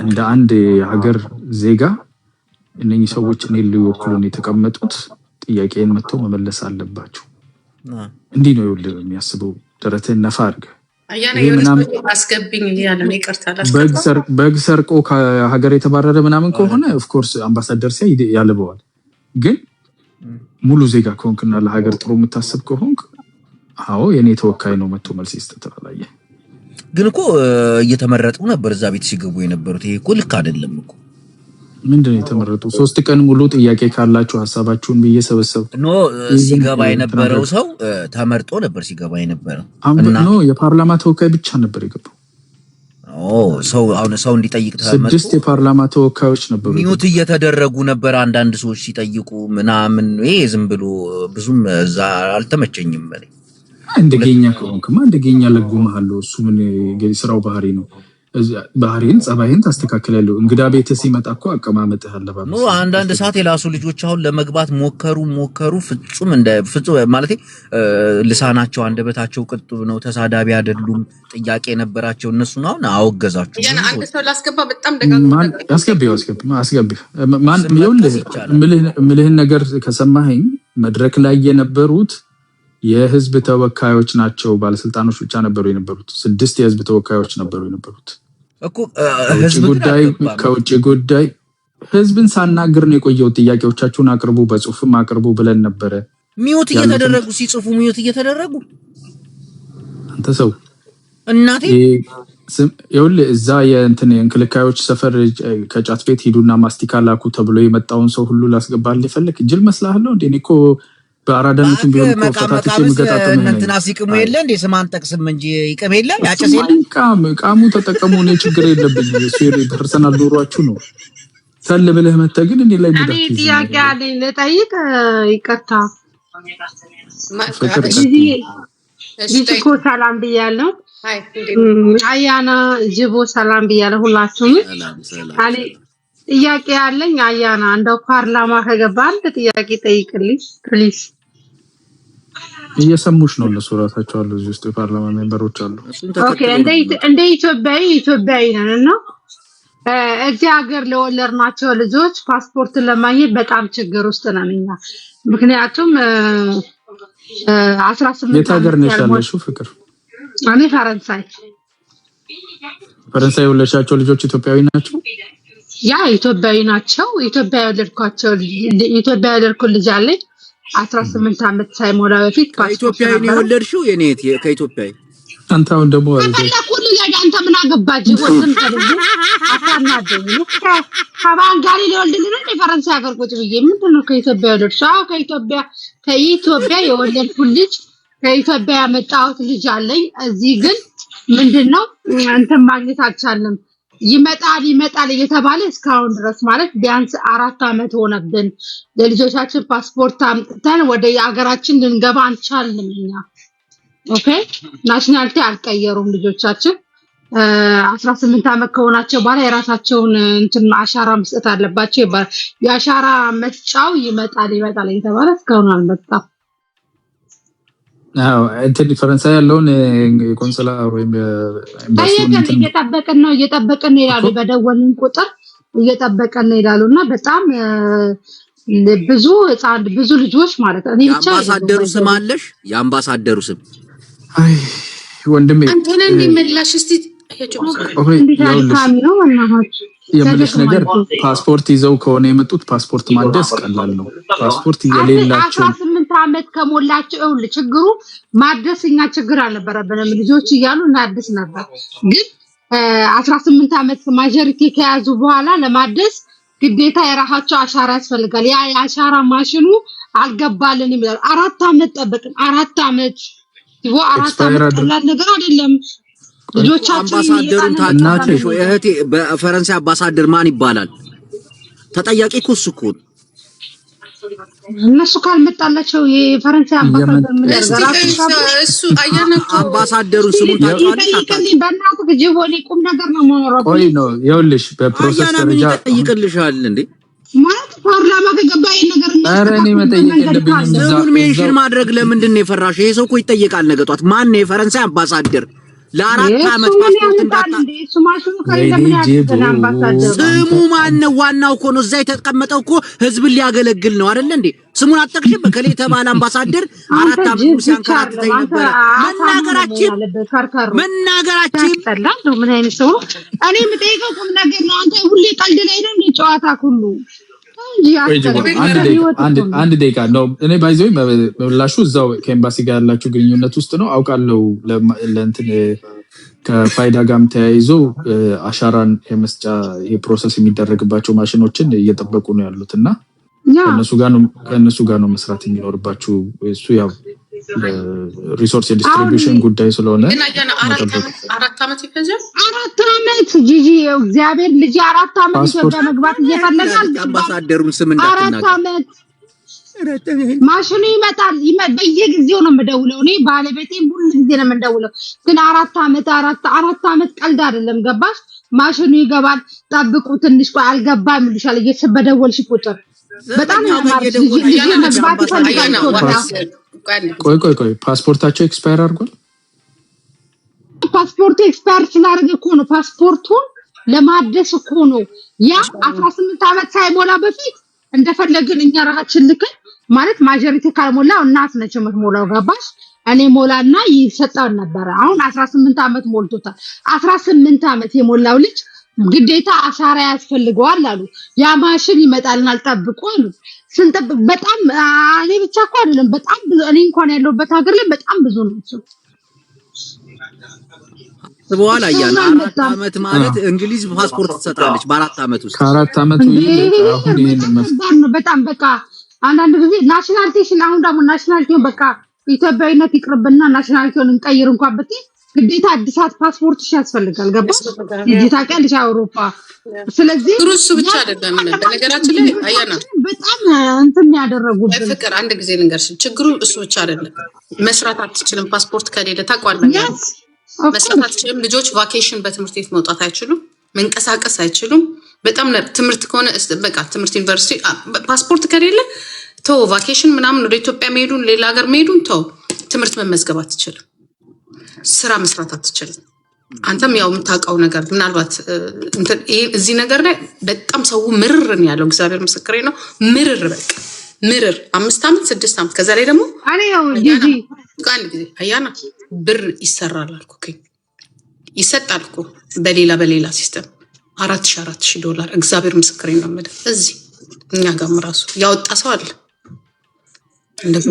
እንደ አንድ ሀገር ዜጋ እነኚህ ሰዎች እኔ ሊወክሉን የተቀመጡት ጥያቄን መተው መመለስ አለባቸው እንዲህ ነው ይኸውልህ የሚያስበው ደረትህን ነፋ አድርገህ አያና የሆነስ አስገብኝ ይላል ይቅርታል በግ ሰርቆ ከሀገር የተባረረ ምናምን ከሆነ ኦፍ ኮርስ አምባሳደር ሲያይ ያለበዋል ግን ሙሉ ዜጋ ከሆንክና ለሀገር ጥሩ የምታስብ ከሆንክ አዎ የኔ ተወካይ ነው መጥቶ መልስ ይስተታላየ ግን እኮ እየተመረጡ ነበር እዛ ቤት ሲገቡ የነበሩት ይሄ እኮ ልክ አይደለም እኮ ምንድነው የተመረጡ 3 ቀን ሙሉ ጥያቄ ካላችሁ ሐሳባችሁን በየሰበሰብ ኖ ሲገባ የነበረው ሰው ተመርጦ ነበር ሲገባ የነበረው እና ኖ የፓርላማ ተወካይ ብቻ ነበር የገባው ሰው እንዲጠይቅ ተመርጦ 6 የፓርላማ ተወካዮች ነበሩ ሚውት እየተደረጉ ነበር አንዳንድ ሰዎች ሲጠይቁ ምናምን ይሄ ዝም ብሎ ብዙም እዛ አልተመቸኝም ማለት እንደገኛ ከሆንክማ እንደገኛ ለጉማሃለው እሱ ምን ስራው ባህሪ ነው ባህሪን ጸባይን ታስተካክላለህ እንግዳ ቤት ሲመጣ እኮ አቀማመጥህ አለባበስ ነው አንዳንድ ሰዓት የላሱ ልጆች አሁን ለመግባት ሞከሩ ፍጹም ማለት ልሳናቸው አንደበታቸው ቅጥብ ነው ተሳዳቢ አይደሉም ጥያቄ ነበራቸው እነሱ ነው አሁን አወገዛችሁ ያና አንተ ሰው ላስገባ በጣም ደጋግሞ አስገቢ ማን ምልህን ነገር ከሰማኸኝ መድረክ ላይ የነበሩት የህዝብ ተወካዮች ናቸው ባለስልጣኖች ብቻ ነበሩ የነበሩት 6 የህዝብ ተወካዮች ነበሩ የነበሩት እኮ ህዝብ ከውጭ ጉዳይ ህዝብን ሳናግር ነው የቆየው ጥያቄዎቻችሁን አቅርቡ በጽሁፍም አቅርቡ ብለን ነበር ሚውት እየተደረጉ ሲጽፉ ሚውት እየተደረጉ አንተ ሰው እናቴ ይኸውልህ እዛ የእንክልካዮች ሰፈር ከጫት ቤት ሂዱና ማስቲካ ላኩ ተብሎ የመጣውን ሰው ሁሉ ላስገባልህ ይፈልክ ጅል መስላህለው እንዴ እኔ እኮ በአራዳነቱም ቢሆን ኮፈታትቼ ምገጣጠም ነው እንትና ሲቅሙ የለ እንዴ ስማን ጠቅስም እንጂ ይቀም የለ ያጨስ የለ ቃሙ ተጠቀሙ ነው ችግር የለብኝ ሴሪ ፐርሰናል ዶሯችሁ ነው ሰልብለህ መተግን እንዴ ላይ ሙዳት እኔ ጥያቄ አለኝ ልጠይቅ ይቅርታ ዲስኮ ሰላም ብያለሁ አያና ጅቦ ሰላም ብያለሁ ሁላችሁም አለ ጥያቄ ያለኝ አያና እንደው ፓርላማ ከገባ አንድ ጥያቄ ጠይቅልኝ ፕሊዝ እየሰሙሽ ነው እነሱ ራሳቸው አሉ እዚህ ውስጥ የፓርላማ ሜምበሮች አሉ ኦኬ እንደ ኢትዮጵያዊ ነን ነው እዚህ ሀገር ለወለድናቸው ልጆች ፓስፖርት ለማግኘት በጣም ችግር ውስጥ ነን እኛ ምክንያቱም 18 የት ሀገር ነሽ ያለሽው ፍቅር እኔ ፈረንሳይ ወለድሻቸው ልጆች ኢትዮጵያዊ ናቸው ያ ኢትዮጵያዊ ናቸው ኢትዮጵያ ያደርኩ ልጅ አለኝ 18 አመት ሳይሞላ በፊት ከኢትዮጵያ ነው የወለድሽው የኔት ከኢትዮጵያ አንተው ደግሞ ሁሉ ያንተ ምን አገባጅ ወጥም ተደግ አታናደኝ ከባንጋሊ ለወልድልና ፈረንሳይ ሀገር ቁጭ ብዬ ምንድነው ከኢትዮጵያ ወለድሻው ከኢትዮጵያ የወለድኩ ልጅ ከኢትዮጵያ ያመጣሁት ልጅ አለኝ እዚህ ግን ምንድነው እንትን ማግኘት አልቻለም ይመጣል እየተባለ እስካሁን ድረስ ማለት ቢያንስ 4 አመት ሆነብን። ለልጆቻችን ፓስፖርት አምጥተን ወደ የሀገራችን ልንገባ አንቻልንም እኛ። ኦኬ ናሽናሊቲ አልቀየሩም ልጆቻችን 18 አመት ከሆናቸው በኋላ የራሳቸውን እንትን አሻራ መስጠት አለባቸው። የአሻራ መስጫው ይመጣል እየተባለ እስካሁን አልመጣም። እንትን ፈረንሳይ ያለውን የቆንስላ ወይም እየጠበቅን ነው ይላሉ። በደወልን ቁጥር እየጠበቅን ነው ይላሉና በጣም ብዙ ልጆች ማለት ነው። እኔ ብቻ የአምባሳደሩ ስም አለሽ? የአምባሳደሩ ስም አይ ወንድሜ አንተን እንዲመላሽ እስቲ የምልሽ ነገር ፓስፖርት ይዘው ከሆነ የመጡት ፓስፖርት ማደስ ቀላል ነው። ፓስፖርት የሌላቸው 18 አመት ከሞላቸው ችግሩ ማደስኛ ችግር አልነበረብንም። ልጆች እያሉ እናድስ ነበር። ግን 18 አመት ማጆሪቲ ከያዙ በኋላ ለማደስ ግዴታ የራሳቸው አሻራ ያስፈልጋል። ያ የአሻራ ማሽኑ አልገባልንም ይላል። 4 አመት ጠበቅን። 4 አመት ቀላል ነገር አይደለም። ልጆቻችን አምባሳደሩን ታውቂያለሽ ወይ እህቴ? በፈረንሳይ አምባሳደር ማን ይባላል? ተጠያቂ እኮ እሱ እኮ እነሱ ካልመጣላቸው የፈረንሳይ አምባሳደር ምን ያደርጋል? እሱ አያነቁ አምባሳደሩን ስሙን ታውቂያለሽ? በእናትህ ጅቦኒ ቁም ነገር ነው የምኖረው። ቆይ ነው ይኸውልሽ፣ በፕሮሰስ ደረጃ ይጠይቅልሻል እንዴ ማለት ፓርላማ ከገባ ይሄ ነገር ኧረ እኔ መጠየቅ የለብኝም። ስሙን ሜንሽን ማድረግ ለምንድን ነው የፈራሽ? ይሄ ሰው እኮ ይጠየቃል ነገ ጧት። ማን ነው የፈረንሳይ አምባሳደር? ለ4 አመት ፓስፖርት እንዳታ ስሙ ማን ነው? ዋናው እኮ ነው እዛ የተቀመጠው እኮ ህዝብን ሊያገለግል ነው አይደል እንዴ? ስሙን አጠቅሽ በከሌ የተባለ አምባሳደር 4 አመት ሲያንከራተተኝ ነበር። መናገራችን ጠላለው። ምን አይነት ሰው እኔ የምጠይቀው ቁም ነገር ነው። አንተ ሁሌ ቀልድ ላይ ነው ጨዋታ ሁሉ አንድ ደቂቃ ነው። እኔ ባይዘው መብላሹ እዛው ከኤምባሲ ጋር ያላችሁ ግንኙነት ውስጥ ነው አውቃለሁ። ለእንትን ከፋይዳ ጋርም ተያይዞ አሻራን የመስጫ የፕሮሰስ የሚደረግባቸው ማሽኖችን እየጠበቁ ነው ያሉትና ከእነሱ ጋር ነው መስራት የሚኖርባችሁ። እሱ ያው ሪሶርስ ዲስትሪቢዩሽን ጉዳይ ስለሆነ 4 አመት ይፈጃል። 4 አመት ጂጂ እግዚአብሔር ልጅ 4 አመት ኢትዮጵያ መግባት እየፈለጋል። አምባሳደሩን ስም እንዳትናገር። 4 አመት ማሽኑ ይመጣል። በየጊዜው ነው የምደውለው እኔ ባለቤቴም ሁሉ ጊዜ ነው የምደውለው። ግን 4 አመት ቀልድ አይደለም። ገባሽ? ማሽኑ ይገባል። ጠብቁ ትንሽ ቆይ አልገባም ይልሻል እየተበደወልሽ ቁጥር በጣም ነው ማለት ልጅ መግባት ይፈልጋል። ቆይ ፓስፖርታቸው ኤክስፓየር አድርጓል። ፓስፖርቱ ኤክስፓየር ስላደረገ እኮ ነው ፓስፖርቱን ለማደስ እኮ ነው። ያ 18 አመት ሳይሞላ በፊት እንደፈለግን እኛ ራሳችን ልከን ማለት ማጆሪቲ ካልሞላ እናት ነች የምትሞላው። ገባሽ? እኔ ሞላና ይሰጣው ነበር። አሁን 18 አመት ሞልቶታል። 18 አመት የሞላው ልጅ ግዴታ አሻራ ያስፈልገዋል አሉ። ያ ማሽን ይመጣልናል ጠብቁ አሉ። ስንጠብቅ በጣም እኔ ብቻ እኮ አይደለም በጣም ብዙ እኔ እንኳን ያለሁበት ሀገር ላይ በጣም ብዙ ናቸው። በኋላ ያለ 4 አመት ማለት እንግሊዝ ፓስፖርት ትሰጣለች በ4 አመት ውስጥ። ከ4 አመት አሁን ይሄን በጣም በቃ አንዳንድ ጊዜ ናሽናሊቲሽን አሁን ደግሞ ናሽናሊቲውን በቃ ኢትዮጵያዊነት ይቅርብና ናሽናሊቲውን እንቀይር እንኳን ብትይ ግዴታ አዲሳት ፓስፖርት ያስፈልጋል። ገባሽ? ዲጂታል ቀልሽ አውሮፓ። ስለዚህ ሩስ ብቻ አይደለም በነገራችን ላይ አያና በጣም እንትን ያደረጉብን ፍቅር አንድ ጊዜ ልንገርሽ፣ ችግሩ እሱ ብቻ አይደለም። መስራት አትችልም ፓስፖርት ከሌለ ታቋለሽ። መስራት አትችልም። ልጆች ቫኬሽን በትምህርት ቤት መውጣት አይችሉም፣ መንቀሳቀስ አይችሉም። በጣም ትምህርት ከሆነ በቃ ትምህርት ዩኒቨርሲቲ ፓስፖርት ከሌለ ተው ቫኬሽን ምናምን ወደ ኢትዮጵያ መሄዱን ሌላ ሀገር መሄዱን ተው። ትምህርት መመዝገብ አትችልም፣ ስራ መስራት አትችልም። አንተም ያው የምታውቀው ነገር ምናልባት እዚህ ነገር ላይ በጣም ሰው ምርርን ያለው እግዚአብሔር ምስክሬ ነው። ምርር በቃ ምርር 5 አመት 6 አመት ከዛ ላይ ደግሞ እኔ ያው ጂጂ አንድ ጊዜ አያና ብር ይሰራል አልኩ ይሰጣል እኮ በሌላ ሲስተም 4000 ዶላር እግዚአብሔር ምስክሬ ነው ማለት እዚህ እኛ ጋርም ራሱ ያወጣ ሰው አለ።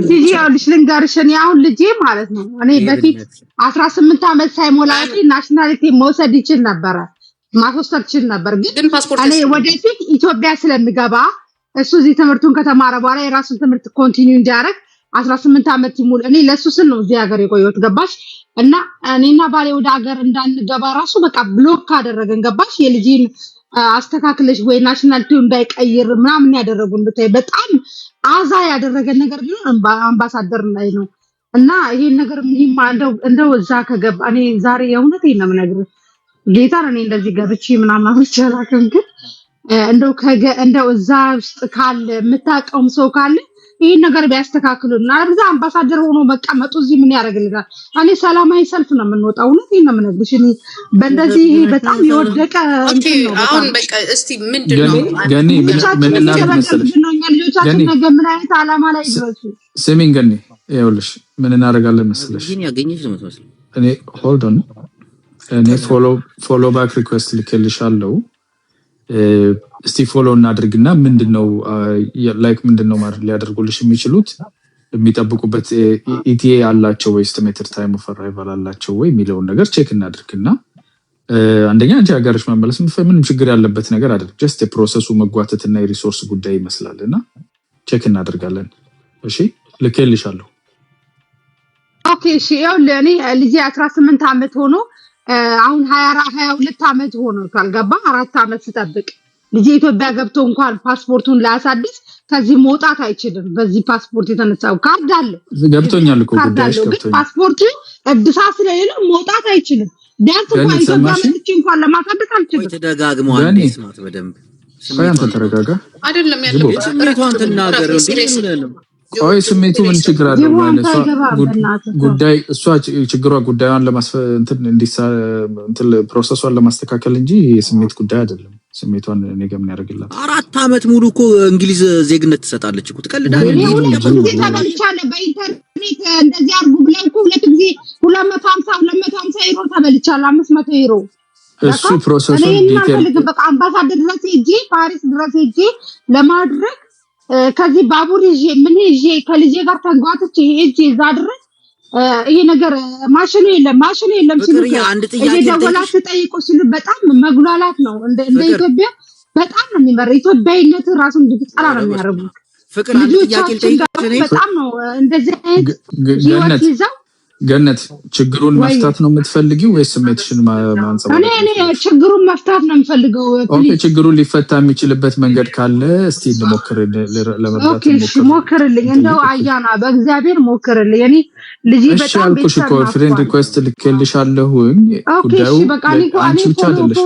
ጂጂ ያውልሽ ልንገርሽ እኔ አሁን ልጄ ማለት ነው እኔ በፊት 18 አመት ሳይሞላ ናሽናሊቲ መውሰድ ይችል ነበር ማስወሰድ ይችል ነበር። ግን እኔ ወደፊት ኢትዮጵያ ስለምገባ እሱ እዚህ ትምህርቱን ከተማረ በኋላ የራሱን ትምህርት ኮንቲኒው እንዲያደርግ 18 ዓመት ይሙል እኔ ለሱ ስል ነው እዚህ ሀገር የቆየሁት ገባሽ እና እኔና ባሌ ወደ ሀገር እንዳንገባ ራሱ በቃ ብሎክ አደረገን ገባሽ የልጅን አስተካክለሽ ወይ ናሽናሊቲው እንዳይቀይር ምናምን ያደረጉን ብታይ በጣም አዛ ያደረገን ነገር ቢሆን አምባሳደር ላይ ነው እና ይሄን ነገር ምንም እንደው እዛ ከገባ እኔ ዛሬ የእውነቴን ነው የምነግርህ ጌታ እኔ እንደዚህ ገብቼ ምናምን አልቻላከም ግን እንደው እዛ ውስጥ ካለ የምታውቀውም ሰው ካለ ይሄን ነገር ቢያስተካክሉና አብዛ አምባሳደር ሆኖ መቀመጡ እዚህ ምን ያደርግልናል? እኔ ሰላማዊ ሰልፍ ነው የምንወጣው ነው እና ምን ነግርሽ እኔ በእንደዚህ በጣም የወደቀ እንትን ነው አሁን በቃ እስቲ ምንድነው ገኒ ምን እናደርግ መሰለሽ ምን አይነት አላማ ላይ ድረሱ ስሚኝ ገኒ ይኸውልሽ ምን እናደርጋለን መሰለሽ ግን ያገኘሽ ነው መስሎ እኔ ሆልድ ኦን እኔ ፎሎ ባክ ሪኩዌስት ልክልሻለሁ እስቲ ፎሎ እናድርግና ምንድነው ላይክ ምንድነው ማለት ሊያደርጉልሽ የሚችሉት የሚጠብቁበት ኢቲኤ አላቸው ወይ ኤስቲሜትድ ታይም ኦፍ አራይቫል አላቸው ወይ የሚለውን ነገር ቼክ እናድርግና አንደኛ አንቺ ሀገርሽ መመለስ ምንም ችግር ያለበት ነገር አይደለም ጀስት የፕሮሰሱ መጓተትና የሪሶርስ ጉዳይ ይመስላልና ቼክ እናደርጋለን እሺ ልክልሻለሁ ኦኬ እሺ ያው ለኔ ልጅ 18 ዓመት ሆኖ አሁን 22 ዓመት ሆኖ ካልገባ 4 ዓመት ስጠብቅ ልጅ ኢትዮጵያ ገብቶ እንኳን ፓስፖርቱን ላያሳድስ ከዚህ መውጣት አይችልም በዚህ ፓስፖርት የተነሳው ካርድ አለ ገብቶኛል እኮ ጉዳይሽ ገብቶኛል ፓስፖርቱ እድሳት ስለሌለው መውጣት አይችልም ዳንስ እንኳን ኢትዮጵያ መጥቼ እንኳን ለማሳደስ አልችልም ተደጋግሞ አንዴስ ነው በደንብ ሳይንተ ተረጋጋ አይደለም ያለው ስሜቷን ትናገር ነው ቆይ ስሜቱ ምን ችግር አለው ማለት ጉዳይ እሷ ችግሯ ጉዳዩን እንትን ፕሮሰሱን ለማስተካከል እንጂ የስሜት ጉዳይ አይደለም ስሜቷን እኔ ጋር ምን ያደርግላት 4 ዓመት ሙሉ እኮ እንግሊዝ ዜግነት ትሰጣለች እኮ ትቀልዳለች ተበልቻለሁ በኢንተርኔት እንደዚህ አርጉ ብለው እኮ ሁለት ጊዜ 250 ዩሮ ተበልቻለሁ 500 ዩሮ እሱ ፕሮሰሱ ዲቴል በቃ አምባሳደር ድረስ ሄጄ ፓሪስ ድረስ ሄጄ ለማድረግ ከዚህ ባቡር ይዤ ከልጄ ጋር ተጓትቼ ሄጄ እዛ ድረስ ይሄ ነገር ማሽኑ የለም ሲሉ እየደወላችሁ ጠይቁ ሲሉ በጣም መጉላላት ነው እንደ ኢትዮጵያ በጣም ነው የሚመረው ኢትዮጵያዊነት ራሱ እንድትጠራ ነው የሚያደርጉት ፍቅር አንድ ጥያቄ ልጠይቅሽ በጣም ነው እንደዚህ አይነት ይዘው ገነት ችግሩን መፍታት ነው የምትፈልጊው ወይስ ስሜትሽን ማንጸባረቅ? እኔ ችግሩን መፍታት ነው የምፈልገው። ኦኬ ችግሩን ሊፈታ የሚችልበት መንገድ ካለ እስቲ እንሞክር ለመርዳት ሞክርልኝ እንደው አያና በእግዚአብሔር ሞክርልኝ እኔ ልጅ በጣም አልኩሽ እኮ ፍሬንድ ሪኩዌስት ልክልሻለሁኝ ጉዳዩ አንቺ ብቻ አይደለሽ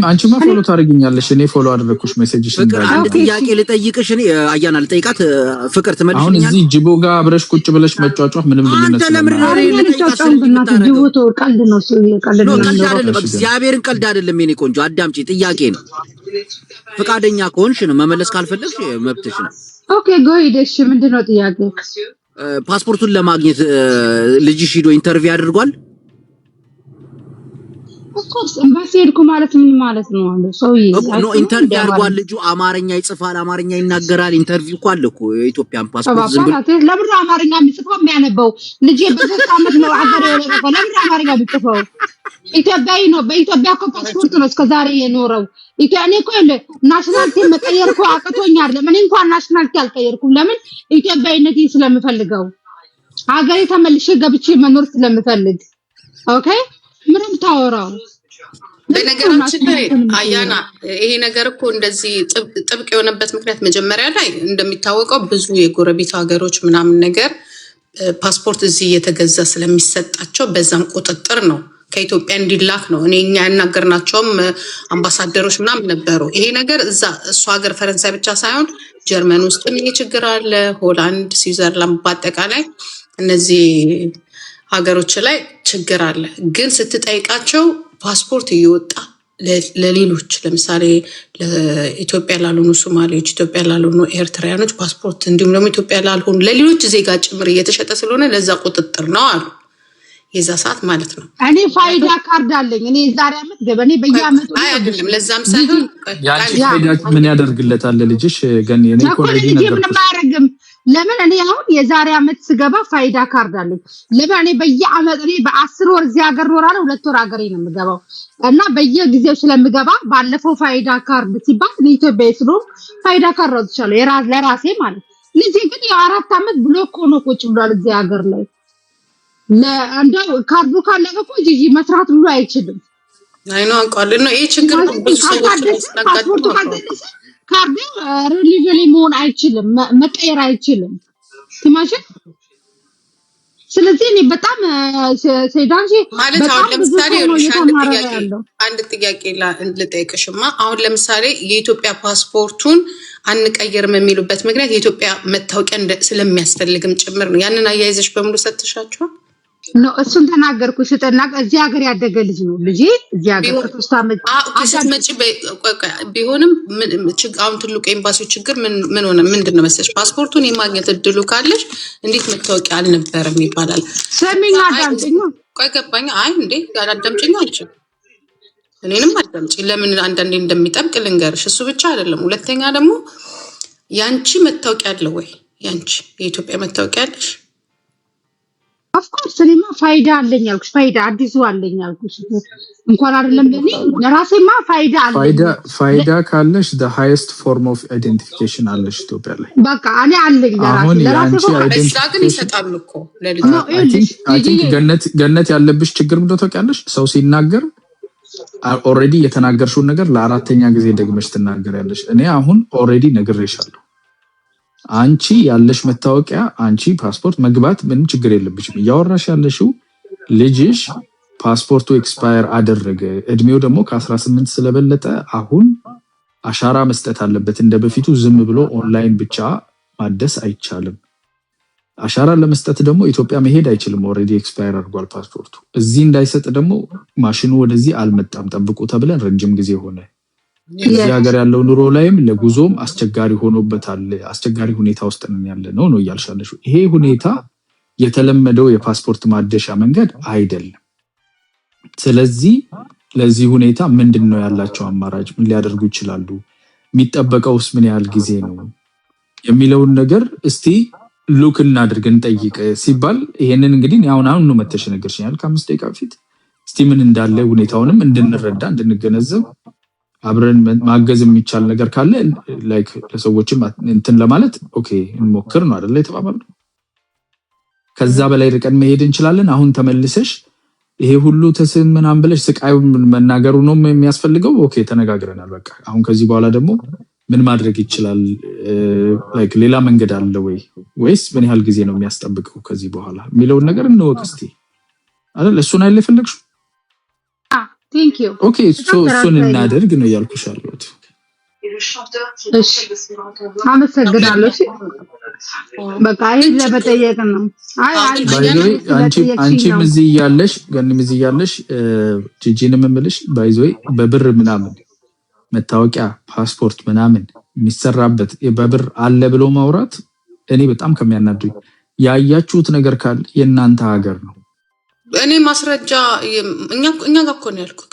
አንቺማ ፎሎ ታደርጊኛለሽ እኔ ፎሎ አደረኩሽ ሜሴጅሽን ፍቅር አንድ ጥያቄ ልጠይቅሽ እኔ አያና ልጠይቃት ፍቅር ትመልሽልኛል አሁን እዚህ ጅቦ ጋር አብረሽ ቁጭ ብለሽ መጫጫው ምንም ልዩነት የለም እግዚአብሔርን ቀልድ አይደለም የኔ ቆንጆ አዳምጪ ጥያቄ ነው ፍቃደኛ ከሆንሽ ነው መመለስ ካልፈለግሽ መብትሽ ነው ኦኬ ጎይደሽ ምንድነው ጥያቄ ፓስፖርቱን ለማግኘት ልጅሽ ሄዶ ኢንተርቪው አድርጓል ኦፍኮርስ ኤምባሲ ሄድኩ ማለት ምን ማለት ነው አለ ሰውዬ ነው ኢንተርቪው አድርጓል ልጁ አማርኛ ይጽፋል አማርኛ ይናገራል ኢንተርቪው እኮ አለ እኮ የኢትዮጵያን ፓስፖርት ዝም ብሎ ለምን አማርኛ የሚጽፈው የሚያነበው ልጅ በ3 ዓመት ነው አገር የወረቀው ለምን አማርኛ ቢጽፈው ኢትዮጵያዊ ነው በኢትዮጵያ እኮ ፓስፖርት ነው እስከዛሬ የኖረው ኢትዮጵያኔ እኮ ናሽናሊቲ መቀየር እኮ አቅቶኛል ለምን እንኳን ናሽናሊቲ አልቀየርኩም ለምን ኢትዮጵያዊነቴ ስለምፈልገው ሀገሬ ተመልሼ ገብቼ መኖር ስለምፈልግ ኦኬ ምንም ታወራው በነገራችን ላይ አያና ይሄ ነገር እኮ እንደዚህ ጥብቅ የሆነበት ምክንያት መጀመሪያ ላይ እንደሚታወቀው ብዙ የጎረቤት ሀገሮች ምናምን ነገር ፓስፖርት እዚህ እየተገዛ ስለሚሰጣቸው በዛም ቁጥጥር ነው ከኢትዮጵያ እንዲላክ ነው እኛ ያናገርናቸውም አምባሳደሮች ምናምን ነበሩ ይሄ ነገር እዛ እሱ ሀገር ፈረንሳይ ብቻ ሳይሆን ጀርመን ውስጥም ይሄ ችግር አለ ሆላንድ ስዊዘርላንድ በአጠቃላይ እነዚህ ሀገሮች ላይ ችግር አለ ግን ስትጠይቃቸው ፓስፖርት እየወጣ ለሌሎች ለምሳሌ ለኢትዮጵያ ላልሆኑ ሶማሌዎች ኢትዮጵያ ላልሆኑ ኤርትራውያኖች ፓስፖርት እንዲሁም ደግሞ ኢትዮጵያ ላልሆኑ ለሌሎች ዜጋ ጭምር እየተሸጠ ስለሆነ ለዛ ቁጥጥር ነው አሉ የዛ ሰዓት ማለት ነው እኔ ፋይዳ ካርድ አለኝ እኔ ዛሬ አመት ገበኔ በየአመቱ አይደለም ለዛም ሳይሆን ያቺ ፋይዳ ምን ያደርግለታል ልጅሽ ገን የኔ ኮሌጅ ነገር ነው ለምን እኔ አሁን የዛሬ አመት ስገባ ፋይዳ ካርድ አለኝ ለምን እኔ በየአመት እኔ በ10 ወር እዚህ ሀገር ኖራለሁ 2 ወር ሀገሬ ነው የምገባው እና በየጊዜው ስለምገባ ባለፈው ፋይዳ ካርድ ሲባል ለኢትዮጵያ ስለሆነ ፋይዳ ካርድ አውጥቻለሁ ለራሴ ማለት ልጅ ግን የ4 ዓመት ብሎክ ሆኖ ቁጭ ብሏል እዚህ ሀገር ላይ ለአንዳው ካርዱ ካለቀ እኮ ጂጂ መስራት ብሎ አይችልም። አይኖ አንቋል ነው ይሄ ችግር ብዙ ሰዎች ያስነጋግጡ ካርዱ ሪሊቨሊ መሆን አይችልም መቀየር አይችልም ትማሽን። ስለዚህ እኔ በጣም ሰይዳንጂ ማለት አሁን ለምሳሌ አንድ ጥያቄ ልጠይቅሽማ አሁን ለምሳሌ የኢትዮጵያ ፓስፖርቱን አንቀየርም የሚሉበት ምክንያት የኢትዮጵያ መታወቂያ ስለሚያስፈልግም ጭምር ነው። ያንን አያይዘሽ በሙሉ ሰጥሻቸዋል? ነው እሱን ተናገርኩ። ስትናቅ እዚህ ሀገር ያደገ ልጅ ነው ልጅ እዚህ ሀገር ከሶስት ዓመት ስትመጪ ቢሆንም አሁን ትልቁ ኤምባሲው ችግር ምን ሆነ ምንድነው መሰለሽ ፓስፖርቱን የማግኘት እድሉ ካለሽ እንዴት መታወቂያ አልነበረም ይባላል። ሰሚኛ አዳምጪኝ። ቆይ ገባኝ። አይ እንዴ ያላዳምጪኝ አልችልም። እኔንም አዳምጪ። ለምን አንዳንዴ እንደሚጠብቅ ልንገርሽ። እሱ ብቻ አይደለም። ሁለተኛ ደግሞ ያንቺ መታወቂያ አለ ወይ? ያንቺ የኢትዮጵያ መታወቂያ አለሽ? ኦፍኮርስ እኔማ ፋይዳ አለኝ አልኩሽ። ፋይዳ አዲሱ አለኝ አልኩሽ። እንኳን አይደለም ለኔ ለራሴማ ፋይዳ አለኝ። ፋይዳ ካለሽ the highest form of identification አለሽ ኢትዮጵያ ላይ። በቃ እኔ አለኝ ለራሴ እዛ ግን ይሰጣሉ እኮ ለልጅ ነው። አይ ቲንክ ገነት ያለብሽ ችግር ምንድነው ታውቂያለሽ? ሰው ሲናገር ኦሬዲ የተናገርሽውን ነገር ለአራተኛ ጊዜ ደግመሽ ትናገሪያለሽ። እኔ አሁን ኦሬዲ ነግሬሻለሁ። አንቺ ያለሽ መታወቂያ አንቺ ፓስፖርት መግባት ምን ችግር የለብሽም። እያወራሽ ያለሽው ልጅሽ ፓስፖርቱ ኤክስፓየር አደረገ እድሜው ደግሞ ከ18 ስለበለጠ አሁን አሻራ መስጠት አለበት። እንደ በፊቱ ዝም ብሎ ኦንላይን ብቻ ማደስ አይቻልም። አሻራ ለመስጠት ደግሞ ኢትዮጵያ መሄድ አይችልም። ኦሬዲ ኤክስፓየር አድርጓል ፓስፖርቱ። እዚህ እንዳይሰጥ ደግሞ ማሽኑ ወደዚህ አልመጣም ጠብቁ ተብለን ረጅም ጊዜ ሆነ። እዚህ ሀገር ያለው ኑሮ ላይም ለጉዞም አስቸጋሪ ሆኖበታል። አስቸጋሪ ሁኔታ ውስጥ ነን ያለነው ነው እያልሻለሽ። ይሄ ሁኔታ የተለመደው የፓስፖርት ማደሻ መንገድ አይደለም። ስለዚህ ለዚህ ሁኔታ ምንድነው ያላቸው አማራጭ? ምን ሊያደርጉ ይችላሉ? የሚጠበቀውስ ምን ያህል ጊዜ ነው የሚለውን ነገር እስቲ ሉክ እናድርግ እንጠይቅ ሲባል ይሄንን እንግዲህ አሁን ነው መተሽ ነገርሽኛል ከ5 ደቂቃ በፊት። እስቲ ምን እንዳለ ሁኔታውንም እንድንረዳ እንድንገነዘብ አብረን ማገዝ የሚቻል ነገር ካለ ላይክ ለሰዎችም እንትን ለማለት ኦኬ እንሞክር ነው አይደል የተባባለው። ከዛ በላይ ርቀን መሄድ እንችላለን። አሁን ተመልሰሽ ይሄ ሁሉ ተስም ምናምን ብለሽ ስቃዩ መናገሩ ነው የሚያስፈልገው። ኦኬ ተነጋግረናል። በቃ አሁን ከዚህ በኋላ ደግሞ ምን ማድረግ ይችላል? ላይክ ሌላ መንገድ አለ ወይስ ምን ያህል ጊዜ ነው የሚያስጠብቀው ከዚህ በኋላ የሚለውን ነገር እንወቅ እስቲ አይደል? እሱን አይደል የፈለግሽው? ቴንክ ዩ ኦኬ እሱን እናደርግ ነው ያልኩሽ አለሁት። እሺ አመሰግናለሁ። በቃ ይሄ ለበጠየቅ ነው። አንቺም እዚህ እያለሽ ገንም እዚህ እያለሽ ጂጂንም እምልሽ ባይዞይ በብር ምናምን መታወቂያ ፓስፖርት ምናምን የሚሰራበት በብር አለ ብሎ ማውራት እኔ በጣም ከሚያናዱኝ። ያያችሁት ነገር ካለ የእናንተ ሀገር ነው። እኔ ማስረጃ እኛ ጋር እኮ ነው ያልኩት።